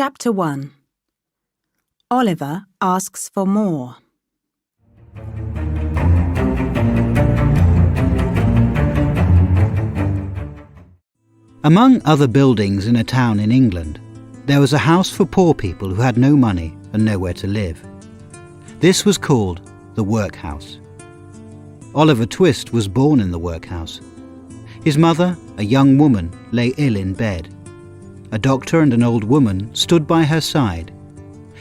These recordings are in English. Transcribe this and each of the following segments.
Chapter 1. Oliver asks for more. Among other buildings in a town in England, there was a house for poor people who had no money and nowhere to live. This was called the workhouse. Oliver Twist was born in the workhouse. His mother, a young woman, lay ill in bed. A doctor and an old woman stood by her side.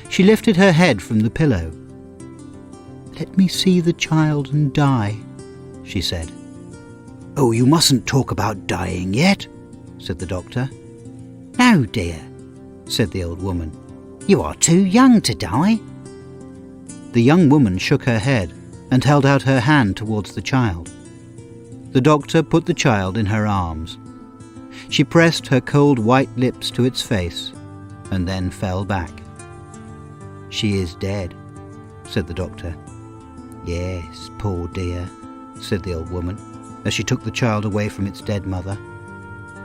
She lifted her head from the pillow. "Let me see the child and die," she said. "Oh, you mustn't talk about dying yet," said the doctor. "No, dear," said the old woman. "You are too young to die." The young woman shook her head and held out her hand towards the child. The doctor put the child in her arms. She pressed her cold white lips to its face and then fell back. "She is dead," said the doctor. "Yes, poor dear," said the old woman as she took the child away from its dead mother.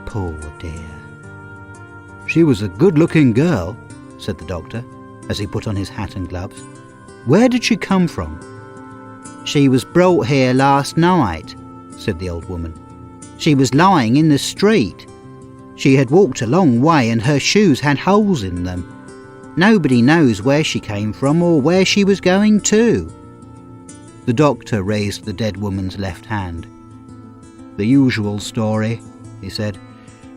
"Poor dear." "She was a good-looking girl," said the doctor as he put on his hat and gloves. "Where did she come from?" "She was brought here last night," said the old woman. "She was lying in the street. She had walked a long way and her shoes had holes in them. Nobody knows where she came from or where she was going to." The doctor raised the dead woman's left hand. "The usual story," he said.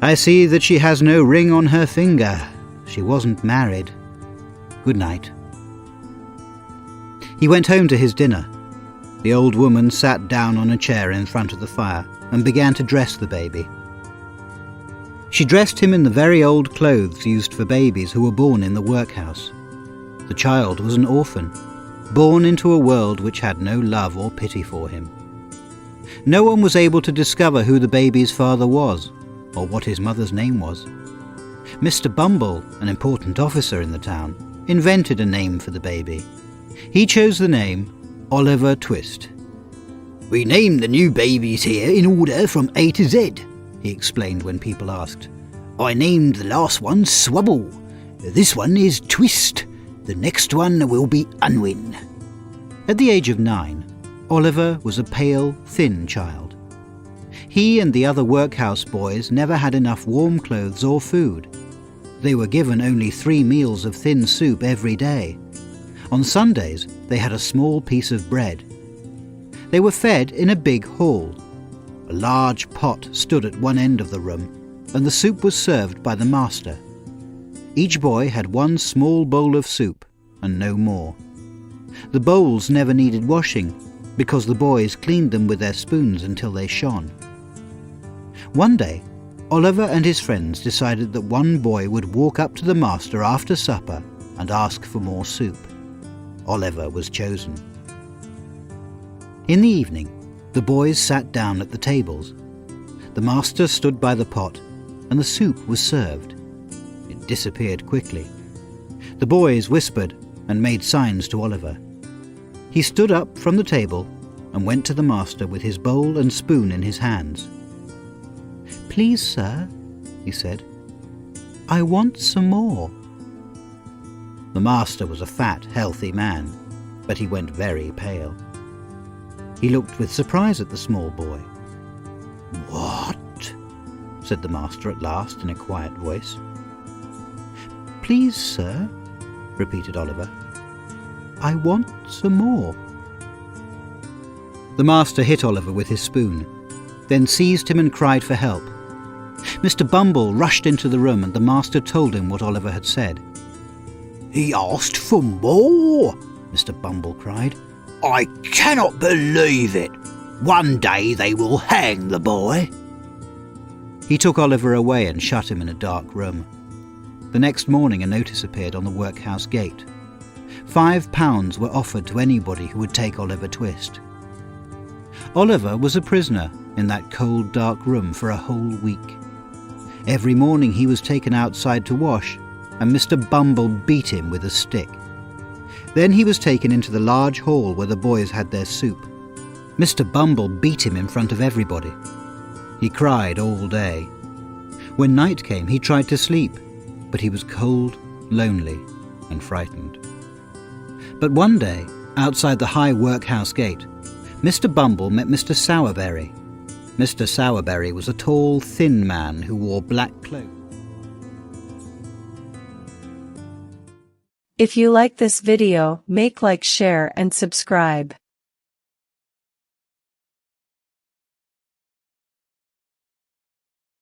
"I see that she has no ring on her finger. She wasn't married. Good night." He went home to his dinner. The old woman sat down on a chair in front of the fire and began to dress the baby. She dressed him in the very old clothes used for babies who were born in the workhouse. The child was an orphan, born into a world which had no love or pity for him. No one was able to discover who the baby's father was, or what his mother's name was. Mr. Bumble, an important officer in the town, invented a name for the baby. He chose the name Oliver Twist. "We named the new babies here in order from A to Z," he explained when people asked. "I named the last one Swubble. This one is Twist. The next one will be Unwin." At the age of 9, Oliver was a pale, thin child. He and the other workhouse boys never had enough warm clothes or food. They were given only 3 meals of thin soup every day. On Sundays, they had a small piece of bread. They were fed in a big hall. A large pot stood at one end of the room, and the soup was served by the master. Each boy had one small bowl of soup, and no more. The bowls never needed washing, because the boys cleaned them with their spoons until they shone. One day, Oliver and his friends decided that one boy would walk up to the master after supper and ask for more soup. Oliver was chosen. In the evening, the boys sat down at the tables. The master stood by the pot, and the soup was served. It disappeared quickly. The boys whispered and made signs to Oliver. He stood up from the table and went to the master with his bowl and spoon in his hands. "Please, sir," he said, "I want some more." The master was a fat, healthy man, but he went very pale. He looked with surprise at the small boy. "What?" said the master at last in a quiet voice. "Please, sir," repeated Oliver, "I want some more." The master hit Oliver with his spoon, then seized him and cried for help. Mr. Bumble rushed into the room and the master told him what Oliver had said. "He asked for more," Mr. Bumble cried. "I cannot believe it. One day they will hang the boy." He took Oliver away and shut him in a dark room. The next morning a notice appeared on the workhouse gate. £5 were offered to anybody who would take Oliver Twist. Oliver was a prisoner in that cold, dark room for a whole week. Every morning he was taken outside to wash, and Mr. Bumble beat him with a stick. Then he was taken into the large hall where the boys had their soup. Mr. Bumble beat him in front of everybody. He cried all day. When night came, he tried to sleep, but he was cold lonely and frightened. But one day, outside the high workhouse gate, Mr. Bumble met Mr. Sowerberry. Mr. Sowerberry was a tall, thin man who wore black clothes. If you like this video, make like, share and subscribe.